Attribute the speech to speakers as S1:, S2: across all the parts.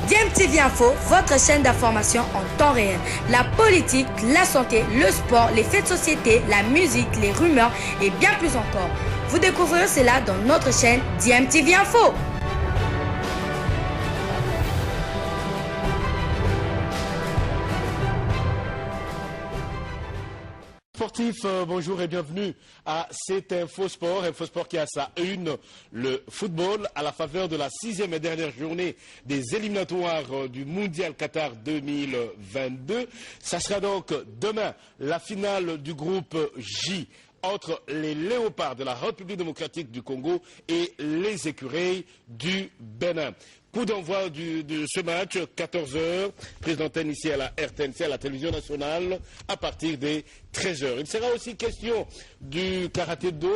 S1: DMTV Info, votre chaîne d'information en temps réel. La politique, la santé, le sport, les faits de société, la musique, les rumeurs et bien plus encore. Vous découvrirez cela dans notre chaîne DMTV Info.
S2: Sportifs, bonjour et bienvenue à cet Infosport qui a sa une, le football à la faveur de la 6e et dernière journée des éliminatoires du Mondial Qatar 2022. Ça sera donc demain la finale du groupe J entre les léopards de la République démocratique du Congo et les écureuils du Bénin. Coup d'envoi de ce match, 14h, prise d'antenne ici à la RTNC, à la télévision nationale, à partir des 13h. Il sera aussi question du karaté-do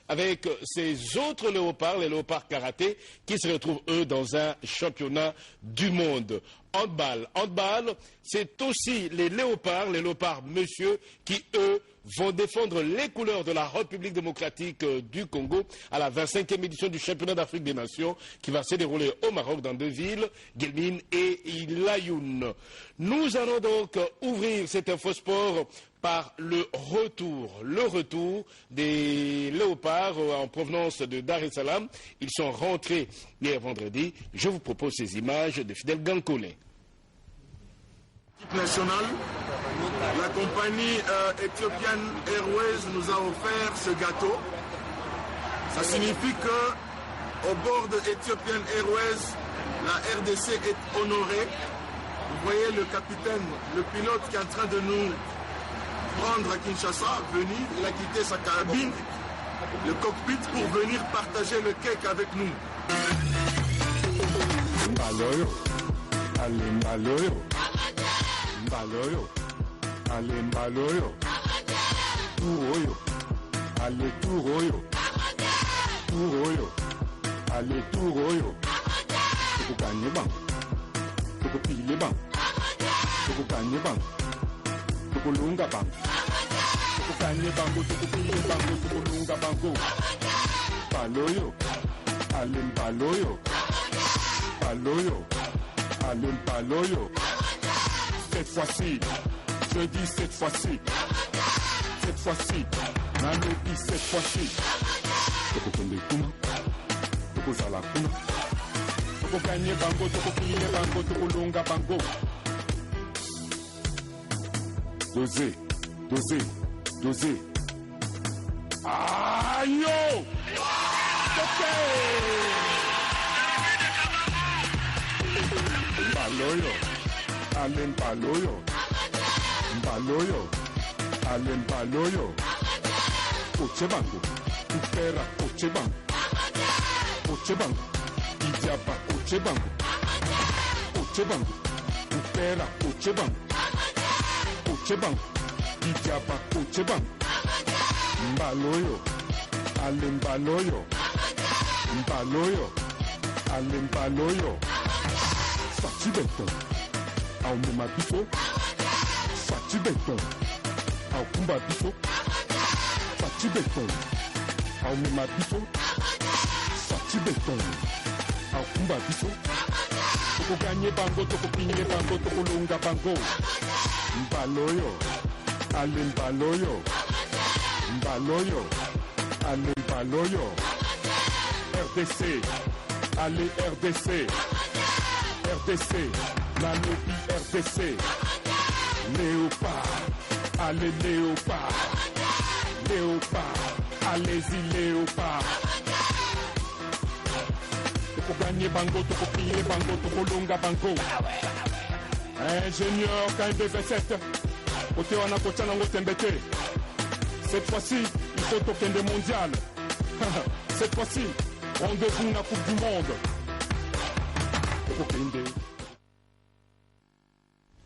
S2: avec ces autres léopards, les léopards karaté, qui se retrouvent, eux, dans un championnat du monde. Handball, c'est aussi les léopards monsieur, qui, eux, vont défendre les couleurs de la République démocratique du Congo à la 25e édition du championnat d'Afrique des Nations qui va se dérouler au Maroc dans deux villes, Guelmim et Layoun. Nous allons donc ouvrir cet infosport par le retour des léopards en provenance de Dar es Salaam. Ils sont rentrés hier vendredi. Je vous propose ces images de Fidel Gankolé.
S3: Nationale, la compagnie Ethiopian Airways nous a offert ce gâteau. Ça signifie que au bord de Ethiopian Airways, la RDC est honorée. Vous voyez le capitaine, le pilote qui est en train de nous prendre à Kinshasa, venir, il a quitté sa cabine, le cockpit pour venir partager le cake avec nous.
S4: Mbaloyo, ale mbaloyo, turoyo, ale turoyo, turoyo, ale turoyo, tukukanye bang, tukupile bang, tukukanye bang, tukulunga bang, tukukanye bango, tukupile bango, tukulunga bango, mbaloyo, ale mbaloyo, mbaloyo, ale mbaloyo. Cette fois-ci, je dis cette fois-ci, Nanobi cette fois-ci. Toko kende kuma, toko zala kuma, toko gagner bango, toko piller bango, toko longa bango. Dosé. Ayo! Mbaloyo. Ale mbaloyo, ale mbaloyo, kochebango, kupera kochebango, idiaba kochebango, kupera kochebango, idiaba kochebango, mbaloyo, ale mbaloyo, ale mbaloyo, sachibeto. Au mema biso, Fachi Beton, au kumba biso, Fachi Beton, au mema biso, Fachi Beton, au kumba biso, toko gagner bango, toko pinye bango, toko longa bango, mbaloyo, ale mbaloyo, ale mbaloyo, RDC, ale RDC, Nanobi RDC, léopard, allez léopard, allez-y léopard. Toko gagner bango, toko piller bango, toko longa bango. Ingénieur KMB27, côté wana kocha nango tembete. Cette fois-ci, il faut token des mondial. Cette fois-ci, on devient la Coupe du Monde. Toko kende.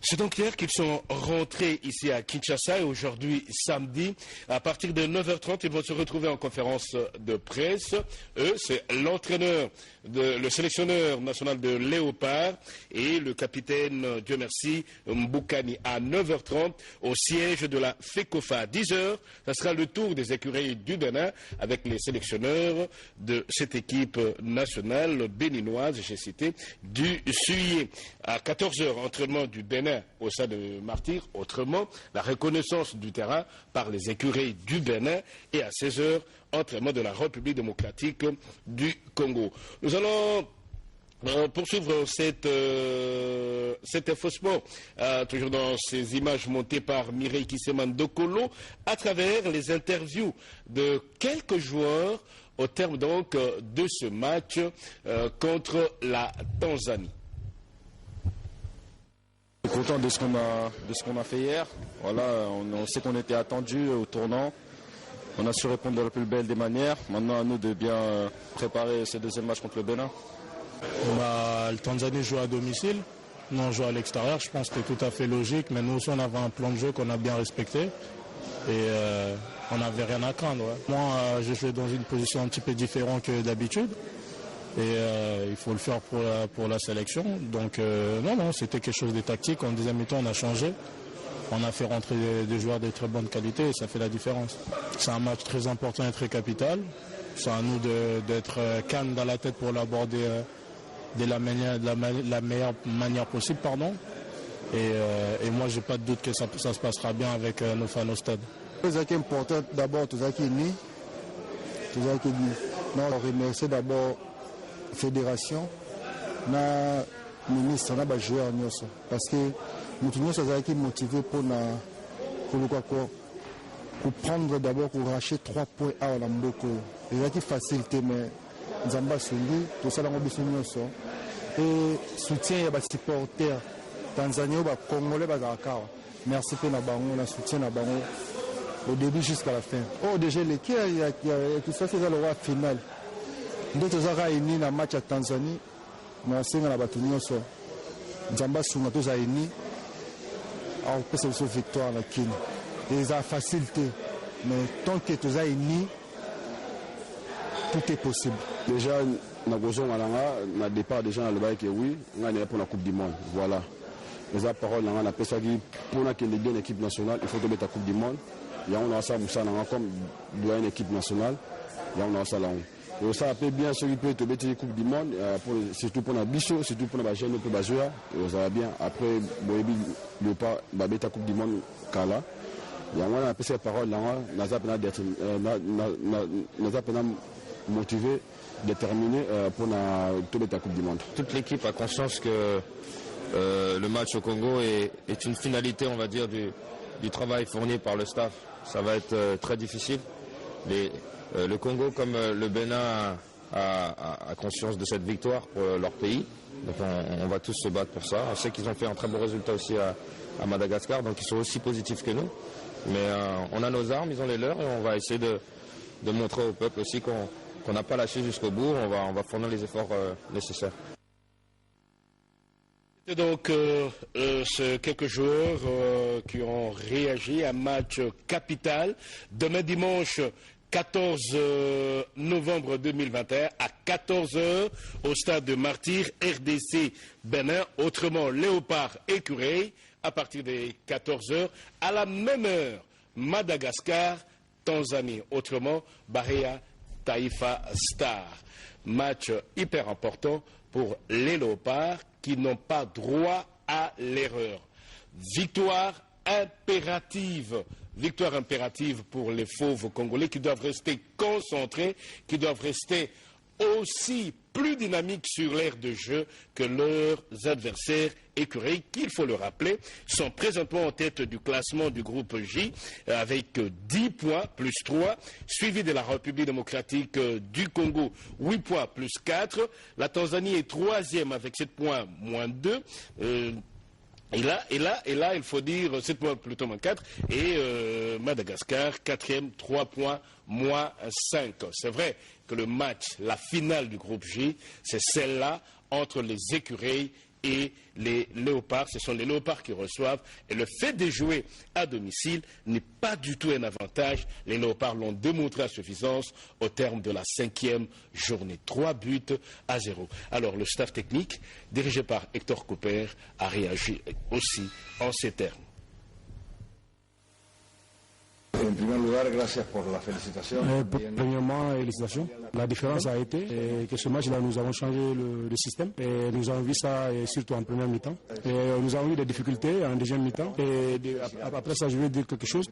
S2: C'est donc hier qu'ils sont rentrés ici à Kinshasa et aujourd'hui samedi, à partir de 9h30, ils vont se retrouver en conférence de presse. Eux, c'est l'entraîneur, le sélectionneur national de Léopard et le capitaine, Dieu merci, Mboukani à 9h30 au siège de la FECOFA. À 10h, ça sera le tour des écuries du Bénin avec les sélectionneurs de cette équipe nationale béninoise, j'ai cité, du Suyer. À 14h, entraînement du Bénin au sein de Martyr, autrement la reconnaissance du terrain par les écuries du Bénin, et à 16h, entraînement de la République démocratique du Congo. Nous allons poursuivre cet infosport, toujours dans ces images montées par Mireille Kissemandokolo, à travers les interviews de quelques joueurs au terme donc de ce match contre la Tanzanie.
S5: Content de ce qu'on a fait hier. Voilà, on sait qu'on était attendu au tournant. On a su répondre de la plus belle des manières. Maintenant à nous de bien préparer ce deuxième match contre le Bénin.
S6: Le Tanzanie joue à domicile, nous on joue à l'extérieur. Je pense que c'est tout à fait logique, mais nous aussi on avait un plan de jeu qu'on a bien respecté et on n'avait rien à craindre. Ouais. Moi je jouais dans une position un petit peu différente que d'habitude. Et il faut le faire pour la sélection. Donc non, c'était quelque chose de tactique. En deuxième mi-temps, on a changé. On a fait rentrer des joueurs de très bonne qualité et ça fait la différence. C'est un match très important et très capital. C'est à nous d'être calme dans la tête pour l'aborder de la meilleure manière possible. Et moi, j'ai pas de doute que ça se passera bien avec nos fans au stade.
S7: C'est important d'abord, tout ça qui est né. Non, on remercie d'abord fédération na ministre na ba joueur nyonso parce que nous tous sommes motivés pour prendre d'abord pour racheter 3 points à la Mboko. Et c'est facilité mais Nzamba Sungi tout ça dans biso nyonso et soutien ya ba supporters Tanzania ba Congolais ba Zakao. Merci pour na bango na soutien na bango au début jusqu'à la fin. Oh déjà l'équipe il y a tout ça c'est le roi final. Nous avons réuni dans le match à Tanzanie, nous avons battu Nzamba Sunga, nous avons réuni, on peut se faire victoire à la Kine. Et ça a facilité, mais tant que nous avons réuni, tout est possible.
S5: Déjà, nous avons un départ déjà dans le bail que oui, on est pour la Coupe du Monde. Voilà. Les paroles, on a pensé que pour que les équipe nationale, il faut mettre la Coupe du Monde. Il y a un ça comme une équipe nationale, il y a un ça là. Et ça peut bien s'occuper de mettre les Coupes du Monde, surtout pour la bicho, surtout pour la jeune pour la joueur. Et ça va bien. Après, le pas la Coupe du Monde Kala. Il y a un peu ces paroles là, nous avons motivé, déterminé pour la Coupe du Monde.
S8: Toute l'équipe a conscience que le match au Congo est une finalité, on va dire, du travail fourni par le staff. Ça va être très difficile. Le Congo, comme le Bénin, a conscience de cette victoire pour leur pays. Donc on va tous se battre pour ça. On sait qu'ils ont fait un très bon résultat aussi à Madagascar, donc ils sont aussi positifs que nous. Mais on a nos armes, ils ont les leurs, et on va essayer de montrer au peuple aussi qu'on n'a pas lâché jusqu'au bout. On va fournir les efforts nécessaires.
S2: Donc, quelques joueurs qui ont réagi à un match capital. Demain dimanche 14 novembre 2021 à 14h au stade de Martyr, RDC Bénin, autrement Léopard Écureille, à partir des 14h. À la même heure, Madagascar, Tanzanie, autrement Barea Taifa Star. Match hyper important pour les Léopards qui n'ont pas droit à l'erreur. Victoire impérative pour les fauves congolais qui doivent rester concentrés, qui doivent rester aussi plus dynamiques sur l'aire de jeu que leurs adversaires écureils, qui, il faut le rappeler, sont présentement en tête du classement du groupe J avec 10 points plus 3, suivi de la République démocratique du Congo, 8 points plus 4. La Tanzanie est 3e avec 7 points moins 2. Et là, il faut dire 7 points plutôt moins 4. Et Madagascar, 4e, 3 points moins 5. C'est vrai que le match, la finale du groupe J, c'est celle-là entre les écureils et les Léopards. Ce sont les Léopards qui reçoivent. Et le fait de jouer à domicile n'est pas du tout un avantage. Les Léopards l'ont démontré à suffisance au terme de la 5e journée. 3-0. Alors le staff technique, dirigé par Hector Cooper, a réagi aussi en ces termes.
S9: En primer lugar, gracias por la felicitación.
S6: Premièrement, félicitations. La différence a été que ce match-là, nous avons changé le système. Et nous avons vu ça surtout en première mi-temps. Nous avons eu des difficultés en deuxième mi-temps. Après ça, je vais dire quelque chose.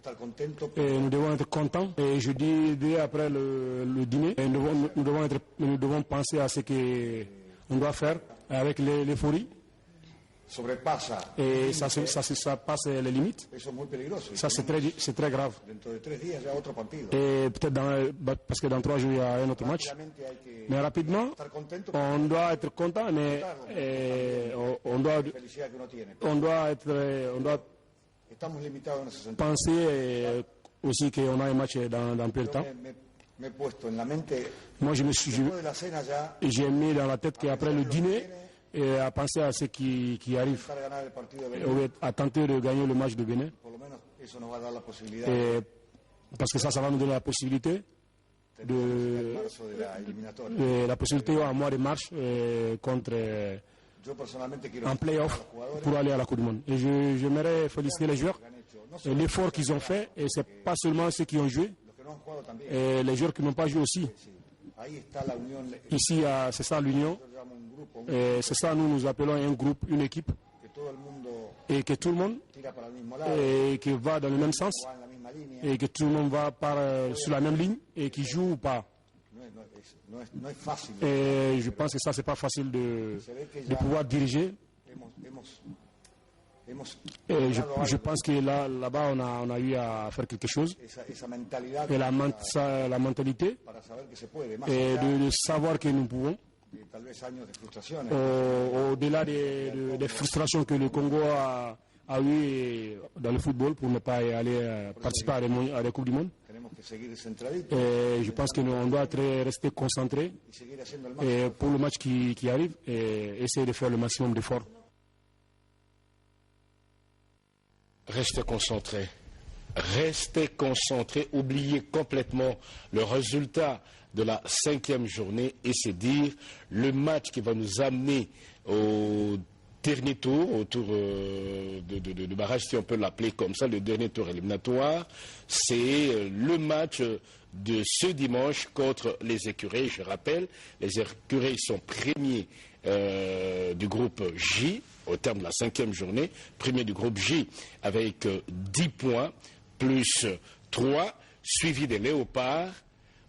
S6: Nous devons être contents. Et je dis, dès après le dîner, nous devons penser à ce qu'on doit faire avec l'euphorie. Et ça passe les limites. Ça, c'est très grave. Et peut-être parce que dans 3 jours, il y a un autre match. Mais rapidement, on doit être content, mais on doit penser aussi qu'on a un match dans peu de temps. Moi, j'ai mis dans la tête qu'après le dîner, et à penser à ce qui arrive, à tenter de gagner le match de Bénin. Et parce que ça va nous donner la possibilité en mois de mars contre en play-off pour aller à la Coupe du Monde. Et j'aimerais féliciter les joueurs et l'effort qu'ils ont fait, et c'est pas seulement ceux qui ont joué, et les joueurs qui n'ont pas joué aussi. Ici, c'est ça l'union. Et c'est ça, nous appelons un groupe, une équipe, et que tout le monde et qui va dans le même sens, et que tout le monde va sur la même ligne, et qui joue ou pas. Et je pense que ça, c'est pas facile de pouvoir diriger. Et je pense que là-bas, on a eu à faire quelque chose. Et la mentalité, et de savoir que nous pouvons. Au-delà des frustrations que le Congo a eu dans le football pour ne pas aller participer à des Coupes du Monde. Et je pense qu'on doit rester concentré pour le match qui arrive et essayer de faire le maximum d'efforts.
S2: Restez concentrés. Restez concentrés. Oubliez complètement le résultat de la 5e journée et c'est dire le match qui va nous amener au dernier tour, au tour de barrage, si on peut l'appeler comme ça, le dernier tour éliminatoire, c'est le match de ce dimanche contre les Écureuils. Je rappelle, les Écureuils sont premiers du groupe J au terme de la 5e journée, premier du groupe J avec 10 points plus 3, suivi des Léopards,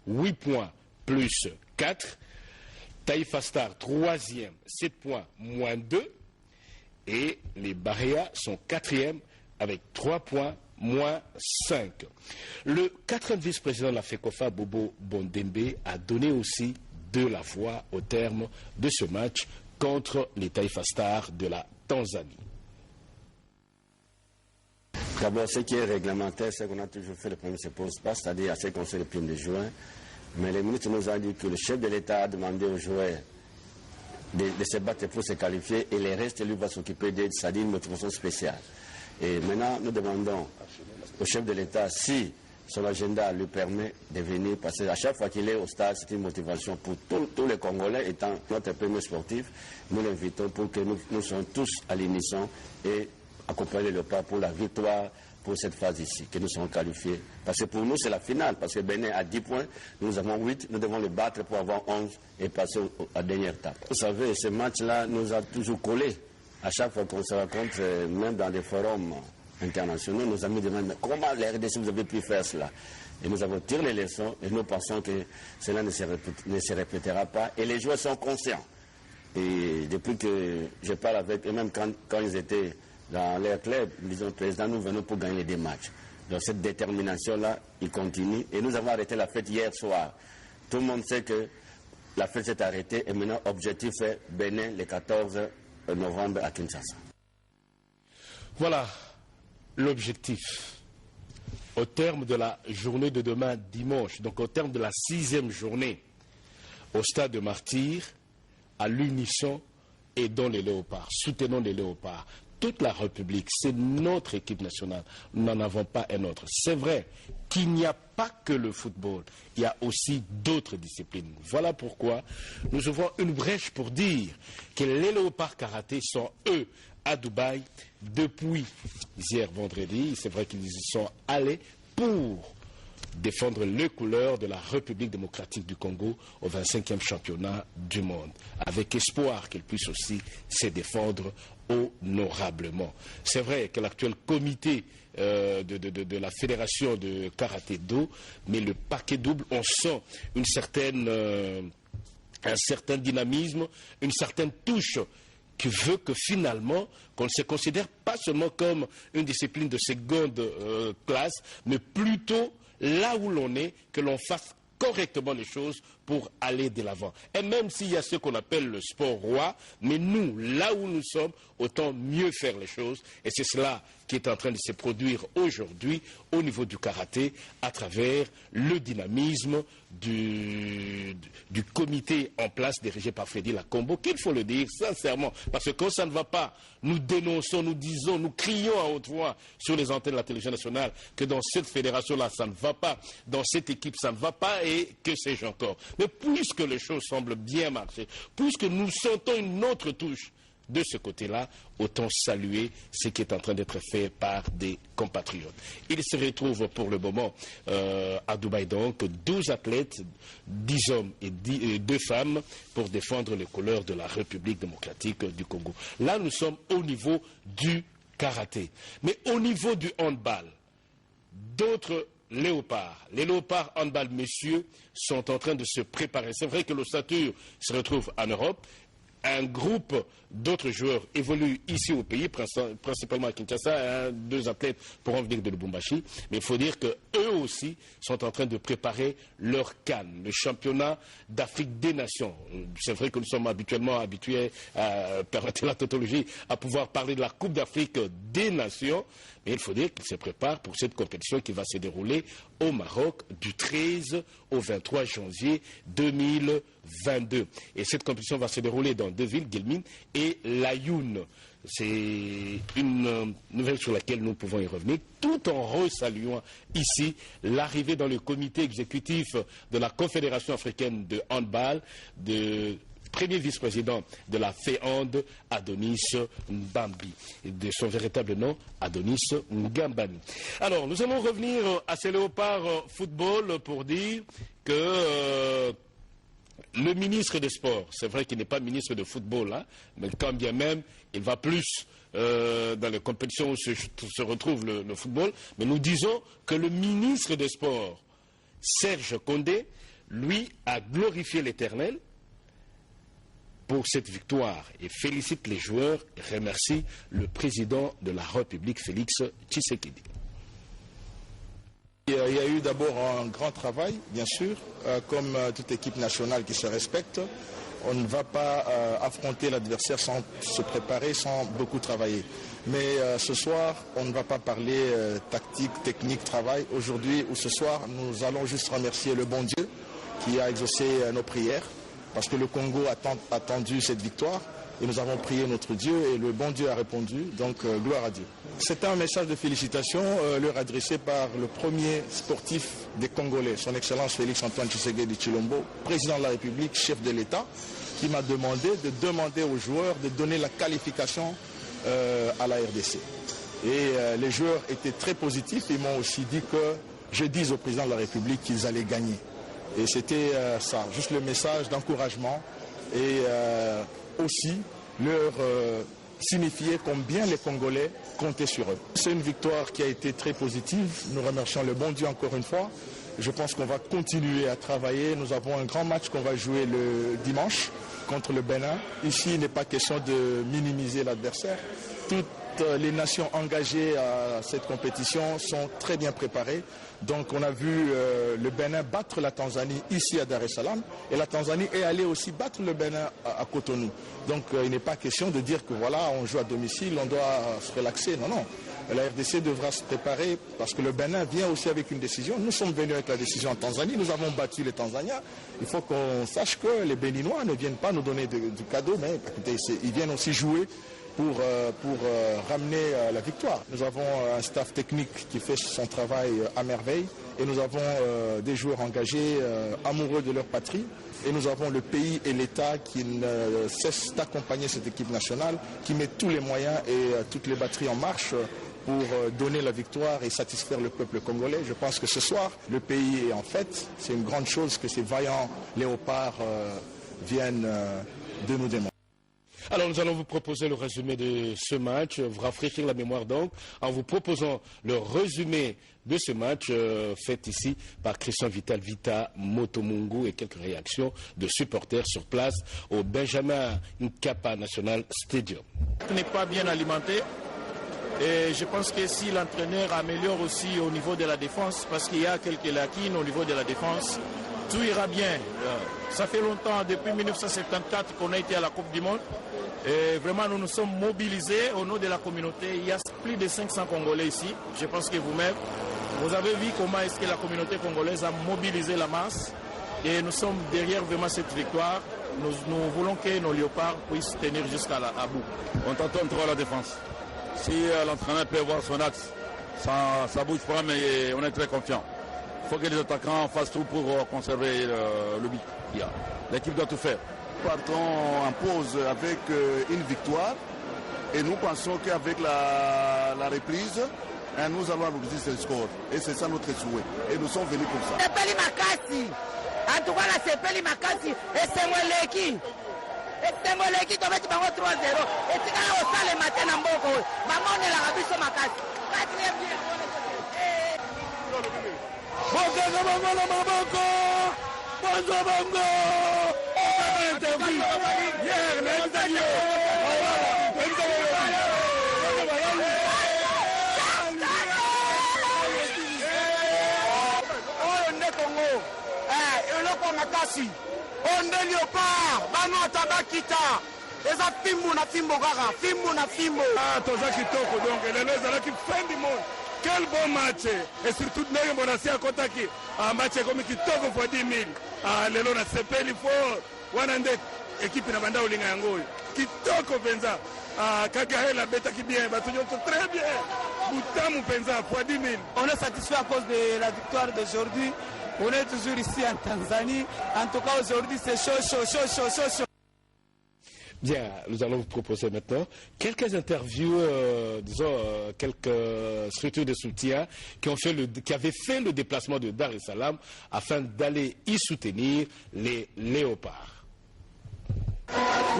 S2: 8 points plus 4. Taïfa Star, 3e, 7 points moins 2. Et les Baréas sont 4e avec 3 points moins 5. Le 4e vice-président de la FECOFA, Bobo Bondembe, a donné aussi de la voix au terme de ce match contre les Taïfa Stars de la Tanzanie.
S10: D'abord, ce qui est réglementaire, c'est qu'on a toujours fait, le problème ne se pose pas, c'est-à-dire à ce qu'on fait le 1er juin. Mais les ministres nous ont dit que le chef de l'État a demandé aux joueurs de se battre pour se qualifier et le reste, lui, va s'occuper d'aide, c'est-à-dire une motivation spéciale. Et maintenant, nous demandons au chef de l'État si son agenda lui permet de venir, parce qu'à chaque fois qu'il est au stade, c'est une motivation pour tous les Congolais, étant notre premier sportif. Nous l'invitons pour que nous soyons tous à l'unisson et accompagner le pas pour la victoire pour cette phase ici, que nous serons qualifiés. Parce que pour nous, c'est la finale, parce que Bénin a 10 points, nous avons 8, nous devons le battre pour avoir 11 et passer à la dernière étape. Vous savez, ce match-là nous a toujours collés. À chaque fois qu'on se rencontre, même dans des forums internationaux, nos amis demandent mais comment la RDC vous avez pu faire cela? Et nous avons tiré les leçons et nous pensons que cela ne se répétera pas. Et les joueurs sont conscients. Et depuis que je parle avec eux, même quand ils étaient dans leur club, ils disent président, nous venons pour gagner des matchs. Donc cette détermination-là, il continue. Et nous avons arrêté la fête hier soir. Tout le monde sait que la fête s'est arrêtée et maintenant, objectif est Bénin le 14 novembre à Kinshasa.
S2: Voilà l'objectif. Au terme de la journée de demain, dimanche, donc au terme de la 6e journée, au stade de Martyrs, à l'unisson aidons les léopards, soutenons les léopards. Toute la République, c'est notre équipe nationale. Nous n'en avons pas un autre. C'est vrai qu'il n'y a pas que le football. Il y a aussi d'autres disciplines. Voilà pourquoi nous ouvrons une brèche pour dire que les léopards karaté sont, eux, à Dubaï depuis hier vendredi. C'est vrai qu'ils y sont allés pour défendre les couleurs de la République démocratique du Congo au 25e championnat du monde, avec espoir qu'ils puissent aussi se défendre honorablement. C'est vrai que l'actuel comité de la fédération de karaté-do met le paquet double. On sent un certain dynamisme, une certaine touche qui veut que finalement, qu'on ne se considère pas seulement comme une discipline de seconde classe, mais plutôt là où l'on est, que l'on fasse correctement les choses pour aller de l'avant. Et même s'il y a ce qu'on appelle le sport roi, mais nous, là où nous sommes, autant mieux faire les choses. Et c'est cela qui est en train de se produire aujourd'hui au niveau du karaté, à travers le dynamisme du comité en place dirigé par Freddy Lacombo, qu'il faut le dire sincèrement, parce que quand ça ne va pas, nous dénonçons, nous disons, nous crions à haute voix sur les antennes de la télévision nationale que dans cette fédération-là, ça ne va pas, dans cette équipe, ça ne va pas, et que sais-je encore. Mais puisque les choses semblent bien marcher, puisque nous sentons une autre touche de ce côté-là, autant saluer ce qui est en train d'être fait par des compatriotes. Il se retrouve pour le moment à Dubaï, donc 12 athlètes, 10 hommes et 2 femmes pour défendre les couleurs de la République démocratique du Congo. Là, nous sommes au niveau du karaté. Mais au niveau du handball, d'autres léopards, les léopards handball, messieurs, sont en train de se préparer. C'est vrai que l'ossature se retrouve en Europe. Un groupe d'autres joueurs évolue ici au pays, principalement à Kinshasa. 2 athlètes pourront venir de Lubumbashi. Mais il faut dire qu'eux aussi sont en train de préparer leur CAN, le championnat d'Afrique des Nations. C'est vrai que nous sommes habituellement habitués, permettez la tautologie, à pouvoir parler de la Coupe d'Afrique des Nations. Mais il faut dire qu'ils se préparent pour cette compétition qui va se dérouler au Maroc du 13 au 23 janvier 2022. Et cette compétition va se dérouler dans 2 villes, Guelmim et Layoun. C'est une nouvelle sur laquelle nous pouvons y revenir, tout en resaluant ici l'arrivée dans le comité exécutif de la Confédération africaine de handball de premier vice-président de la FEHAND, Adonis Mbambi, de son véritable nom, Adonis Ngambani. Alors, nous allons revenir à ces léopards football pour dire que le ministre des Sports, c'est vrai qu'il n'est pas ministre de football, hein, mais quand bien même, il va plus dans les compétitions où se retrouve le football, mais nous disons que le ministre des Sports, Serge Condé, lui, a glorifié l'Éternel pour cette victoire et félicite les joueurs et remercie le président de la République, Félix Tshisekedi.
S11: Il y a eu d'abord un grand travail, bien sûr, comme toute équipe nationale qui se respecte. On ne va pas affronter l'adversaire sans se préparer, sans beaucoup travailler. Mais ce soir, on ne va pas parler tactique, technique, travail. Aujourd'hui ou ce soir, nous allons juste remercier le bon Dieu qui a exaucé nos prières. Parce que le Congo a attendu cette victoire et nous avons prié notre Dieu et le bon Dieu a répondu, donc gloire à Dieu. C'est un message de félicitations leur adressé par le premier sportif des Congolais, son Excellence Félix Antoine Tshisekedi Tshilombo, président de la République, chef de l'État, qui m'a demandé de demander aux joueurs de donner la qualification à la RDC. Et les joueurs étaient très positifs, ils m'ont aussi dit que je dise au président de la République qu'ils allaient gagner. Et c'était ça, juste le message d'encouragement et aussi leur signifier combien les Congolais comptaient sur eux. C'est une victoire qui a été très positive. Nous remercions le bon Dieu encore une fois. Je pense qu'on va continuer à travailler. Nous avons un grand match qu'on va jouer le dimanche contre le Bénin. Ici, il n'est pas question de minimiser l'adversaire. Toutes les nations engagées à cette compétition sont très bien préparées. Donc on a vu le Bénin battre la Tanzanie ici à Dar es Salaam et la Tanzanie est allée aussi battre le Bénin à Cotonou. Donc il n'est pas question de dire que voilà, on joue à domicile, on doit se relaxer. Non, non. la RDC devra se préparer parce que le Bénin vient aussi avec une décision. Nous sommes venus avec la décision en Tanzanie, nous avons battu les Tanzaniens. Il faut qu'on sache que les Béninois ne viennent pas nous donner du cadeau, mais écoutez, ils viennent aussi jouer pour ramener la victoire. Nous avons un staff technique qui fait son travail à merveille et nous avons des joueurs engagés, amoureux de leur patrie. Et nous avons le pays et l'État qui ne cessent d'accompagner cette équipe nationale, qui met tous les moyens et toutes les batteries en marche pour donner la victoire et satisfaire le peuple congolais. Je pense que ce soir, le pays est en fête. C'est une grande chose que ces vaillants léopards viennent de nous démontrer.
S2: Alors nous allons vous proposer le résumé de ce match, vous rafraîchir la mémoire donc, en vous proposant le résumé de ce match fait ici par Christian Vital Vita Motomungu et quelques réactions de supporters sur place au Benjamin Nkapa National Stadium.
S12: N'est pas bien alimenté et je pense que si l'entraîneur améliore aussi au niveau de la défense, parce qu'il y a quelques lacunes au niveau de la défense, tout ira bien. Ça fait longtemps, depuis 1974 qu'on a été à la Coupe du Monde. Et vraiment, nous nous sommes mobilisés au nom de la communauté. Il y a plus de 500 Congolais ici. Je pense que vous-même, vous avez vu comment est-ce que la communauté congolaise a mobilisé la masse. Et nous sommes derrière vraiment cette victoire. Nous voulons que nos léopards puissent tenir jusqu'à bout.
S13: On t'entend trop à la défense. Si l'entraîneur peut voir son axe, ça bouge pas, mais on est très confiant. Il faut que les attaquants fassent tout pour conserver le but qu'il y a. L'équipe doit tout faire.
S14: Partons en pause avec une victoire et nous pensons qu'avec la reprise, nous allons alourdir ce score. Et c'est ça notre souhait. Et nous sommes venus pour ça.
S15: Sepeli Makasi. En tout cas, la Sepeli Makasi. Et c'est Moleki. Et c'est Moleki qui va 3-0. Et c'est quand on sale matin en Boko. Maman, on est la rabisse au Makasi.
S13: Bonjour Bongo.
S15: Makasi onde léopard bano tabakita eza fimbu na fimbo kaka fimbu na fimbo
S13: toza kitoko donc lelo ezalaki fin du monde. Quel bon match et surtout ndenge monasi akotaki match ekomi kitoko fois 10 000 lelo na sepeli fort wana nde ekipe na banda olinga yango oyo kitoko penza Kagahela betaki bien bato nyonso très bien butamu penza fois 10 000.
S16: On est satisfait à cause de la victoire d'aujourd'hui. On est toujours ici en Tanzanie. En tout cas, aujourd'hui, c'est chaud.
S2: Bien, nous allons vous proposer maintenant quelques interviews, quelques structures de soutien qui avaient fait le déplacement de Dar es Salaam afin d'aller y soutenir les léopards.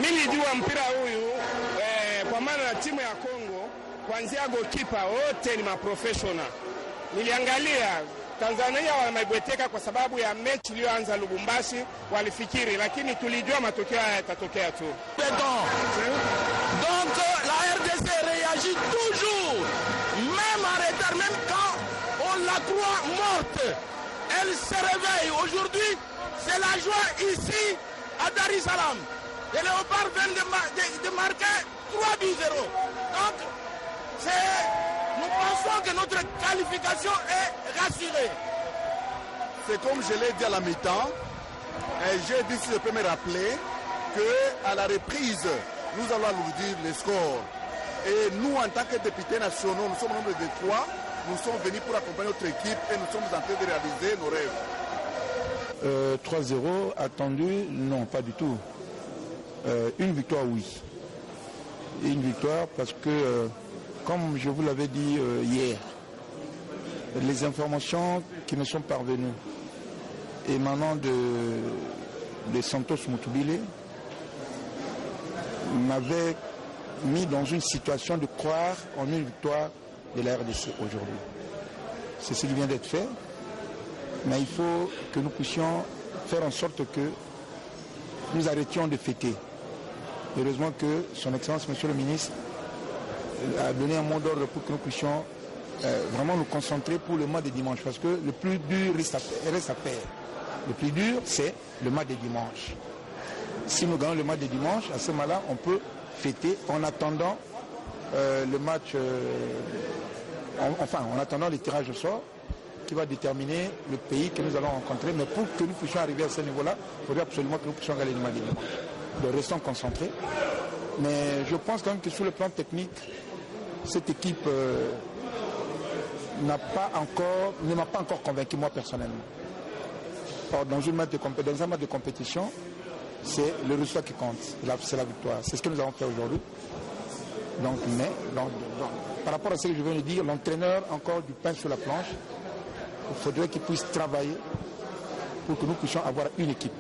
S17: Nilijua mpira huyu kwa maana na timu ya Kongo kuanzia goalkeeper wote ni maprofessional. Niliangalia Tanzania wamebweteka kwa sababu ya mechi iliyoanza Lubumbashi, walifikiri, lakini tulijua matokeo haya yatatokea tu.
S15: Donc la RDC réagit toujours, même en retard, même quand on la croit morte. Elle se réveille. Aujourd'hui, c'est la joie ici à Dar es Salaam. Les léopards viennent de marquer 3-0. Donc, nous pensons que notre qualification est rassurée.
S14: C'est comme je l'ai dit à la mi-temps, et j'ai dit, si je peux me rappeler, qu'à la reprise, nous allons alourdir les scores. Et nous, en tant que députés nationaux, nous sommes au nombre de 3, nous sommes venus pour accompagner notre équipe et nous sommes en train de réaliser nos rêves.
S7: 3-0 attendu? Non, pas du tout. Une victoire, oui. Une victoire parce que, comme je vous l'avais dit hier, les informations qui nous sont parvenues émanant de Santos Mutubile m'avaient mis dans une situation de croire en une victoire de la RDC aujourd'hui. C'est ce qui vient d'être fait, mais il faut que nous puissions faire en sorte que nous arrêtions de fêter. Heureusement que son Excellence, Monsieur le Ministre, a donné un mot d'ordre pour que nous puissions vraiment nous concentrer pour le mois de dimanche, parce que le plus dur reste à faire. Le plus dur, c'est le mois de dimanche. Si nous gagnons le mois de dimanche, à ce moment-là, on peut fêter en attendant le match
S18: en attendant le tirage au sort qui va déterminer le pays que nous allons rencontrer. Mais pour que nous puissions arriver à ce niveau-là, il faudrait absolument que nous puissions gagner le Mali. Donc restons concentrés. Mais je pense quand même que sur le plan technique, cette équipe ne m'a pas encore convaincu moi personnellement. Or, dans un match de compétition, c'est le résultat qui compte, c'est la victoire. C'est ce que nous avons fait aujourd'hui. Donc, par rapport à ce que je viens de dire, l'entraîneur encore du pain sur la planche, il faudrait qu'il puisse travailler pour que nous puissions avoir une équipe.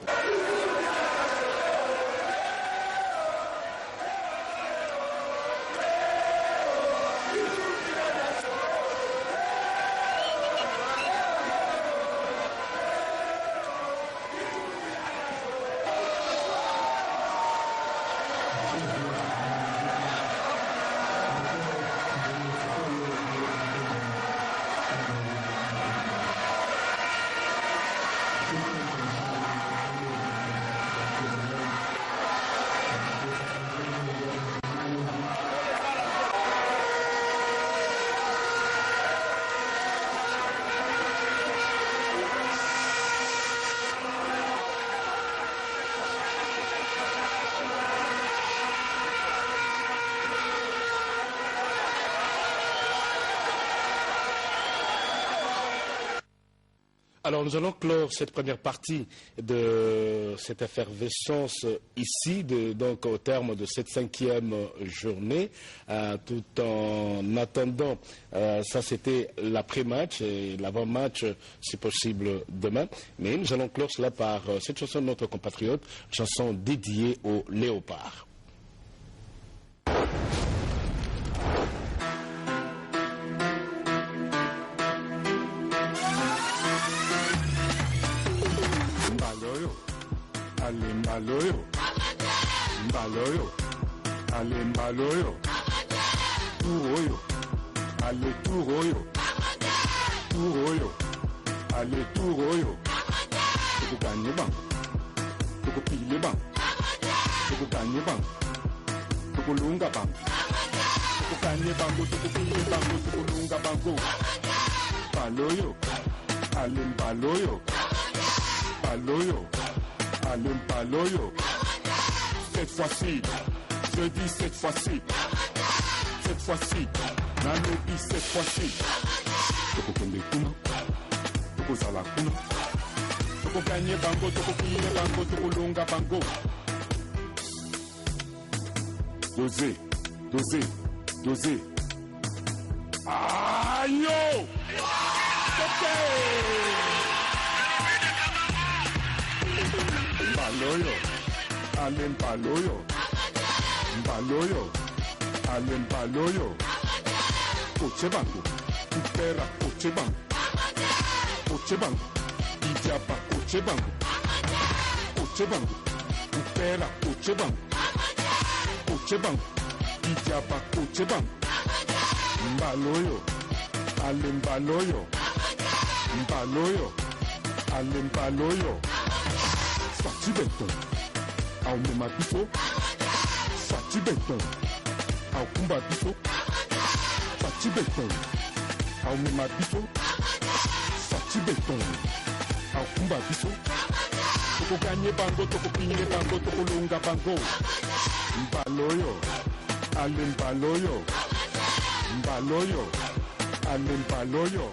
S2: Alors nous allons clore cette première partie de cette effervescence ici, donc au terme de cette 5e journée, tout en attendant, ça c'était l'après-match et l'avant-match si possible demain, mais nous allons clore cela par cette chanson de notre compatriote, chanson dédiée au léopard.
S4: Mbaloyo, mbaloyo, ale mbaloyo, turoyo, ale turoyo, turoyo, ale turoyo, tukuganye bang, tukupile bang, tukuganye bang, tukulunga bang, tukuganye bango, tukupile bango, tukulunga bango, mbaloyo, ale mbaloyo, mbaloyo. Allez Mbaloyo, cette fois-ci, je dis cette fois-ci, Nanobi cette fois-ci, Toko Kende Kuna, Toko Zala Kuna, Toko Gagné Bango, Toko Pile Bango, Toko Longa Bango. Dosé. Aïe yo! Mbaloyo, ale mbaloyo, ale mbaloyo, koche bango, upera koche bango, ijaba koche bango, upera koche bango, ijaba koche bango, mbaloyo, ale mbaloyo, ale mbaloyo. Sati Benton, au Mema Bifo, Sati Benton, au Kumba Bifo, Sati Benton, au Mema Bifo, Sati Benton, au Kumba Bifo, Toko Gagné Bango, Toko Pine Bango, Toko Lunga Bango, Mbaloyo, Ale Mbaloyo, Ale Mbaloyo.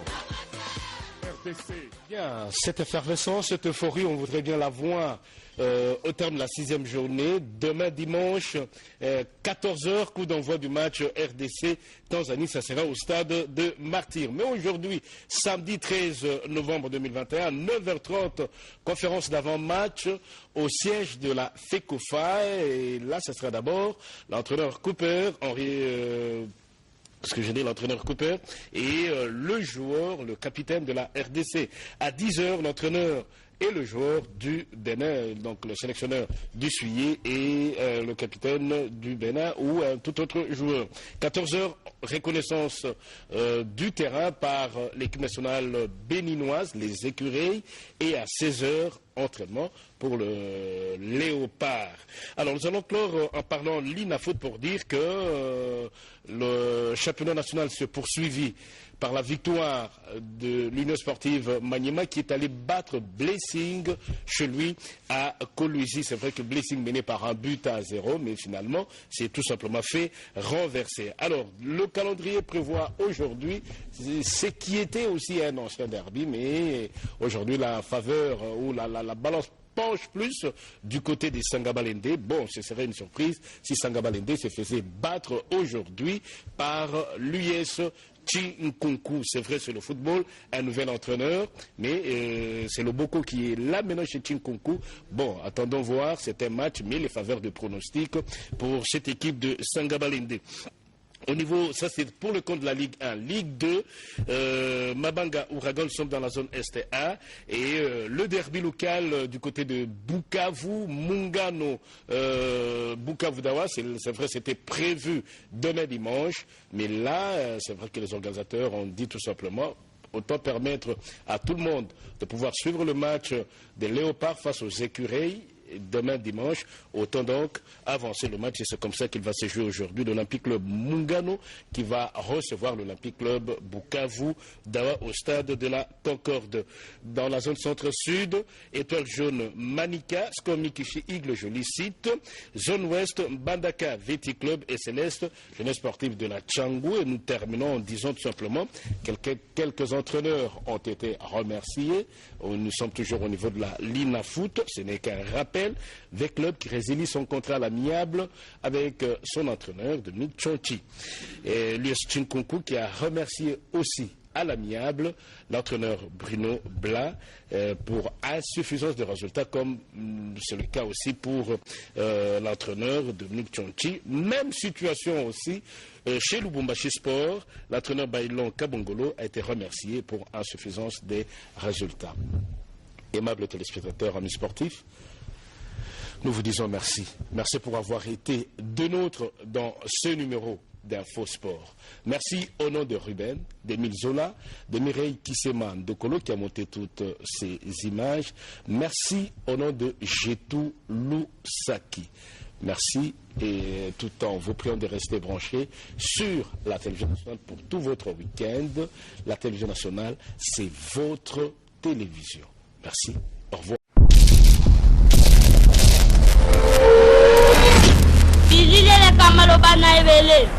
S2: Bien, cette effervescence, cette euphorie, on voudrait bien la voir au terme de la 6e journée. Demain dimanche, 14h, coup d'envoi du match RDC-Tanzanie, ça sera au stade de Martyr. Mais aujourd'hui, samedi 13 novembre 2021, 9h30, conférence d'avant-match au siège de la FECOFA. Et là, ce sera d'abord l'entraîneur Cooper, l'entraîneur Cooper et le joueur, le capitaine de la RDC. À 10h, l'entraîneur et le joueur du Bénin, donc le sélectionneur du Suyer et le capitaine du Bénin ou un tout autre joueur. 14h, reconnaissance du terrain par l'équipe nationale béninoise, les Écureuils, et à 16h, entraînement pour le Léopard. Alors nous allons clore en parlant l'INAFOOT pour dire que le championnat national se poursuivit par la victoire de l'Union sportive Maniema qui est allé battre Blessing chez lui à Kolwezi. C'est vrai que Blessing menait par 1-0, mais finalement c'est tout simplement fait renverser. Alors le calendrier prévoit aujourd'hui ce qui était aussi un ancien derby, mais aujourd'hui la faveur ou la balance penche plus du côté des Sangabalende. Bon, ce serait une surprise si Sangabalende se faisait battre aujourd'hui par l'US Chinkonkou. C'est vrai, c'est le football, un nouvel entraîneur, mais c'est le Boko qui est là maintenant chez Chinkonkou. Bon, attendons voir, c'est un match, mais les faveurs de pronostic pour cette équipe de Sangabalende. Au niveau, ça c'est pour le compte de la Ligue 1. Ligue 2, Mabanga Ouragan sont dans la zone Est A. Et le derby local du côté de Bukavu, Mungano, Bukavu Dawa, c'est vrai, c'était prévu demain dimanche. Mais là, c'est vrai que les organisateurs ont dit tout simplement, autant permettre à tout le monde de pouvoir suivre le match des Léopards face aux Écureuils demain dimanche, autant donc avancer le match et c'est comme ça qu'il va se jouer aujourd'hui. L'Olympique Club Mungano qui va recevoir l'Olympique Club Bukavu Dawa au stade de la Concorde. Dans la zone centre-sud, Étoile Jaune Manika, Skomikishi Igle Joli Site, zone ouest Bandaka Veti Club et Céleste, jeunesse sportive de la Tchangou. Et nous terminons en disant tout simplement quelques entraîneurs ont été remerciés. Nous sommes toujours au niveau de la l'INAFOOT, ce n'est qu'un rappel. Des clubs qui résilient son contrat à l'amiable avec son entraîneur Dominique Chonchi. Et l'US Chinkonkou qui a remercié aussi à l'amiable l'entraîneur Bruno Bla pour insuffisance de résultats, comme c'est le cas aussi pour l'entraîneur Dominique Chonchi. Même situation aussi chez Lubumbashi Sport, l'entraîneur Bailon Kabongolo a été remercié pour insuffisance des résultats. Aimables téléspectateurs, amis sportifs, nous vous disons merci. Merci pour avoir été de nôtres dans ce numéro d'Infosport. Merci au nom de Ruben, d'Emile Zola, de Mireille Kisseman, de Kolo qui a monté toutes ces images. Merci au nom de Jetou Lusaki. Merci et tout en vous priant de rester branchés sur la télévision nationale pour tout votre week-end. La télévision nationale, c'est votre télévision. Merci. Au revoir.
S19: Bilile le kamalo bana ebele.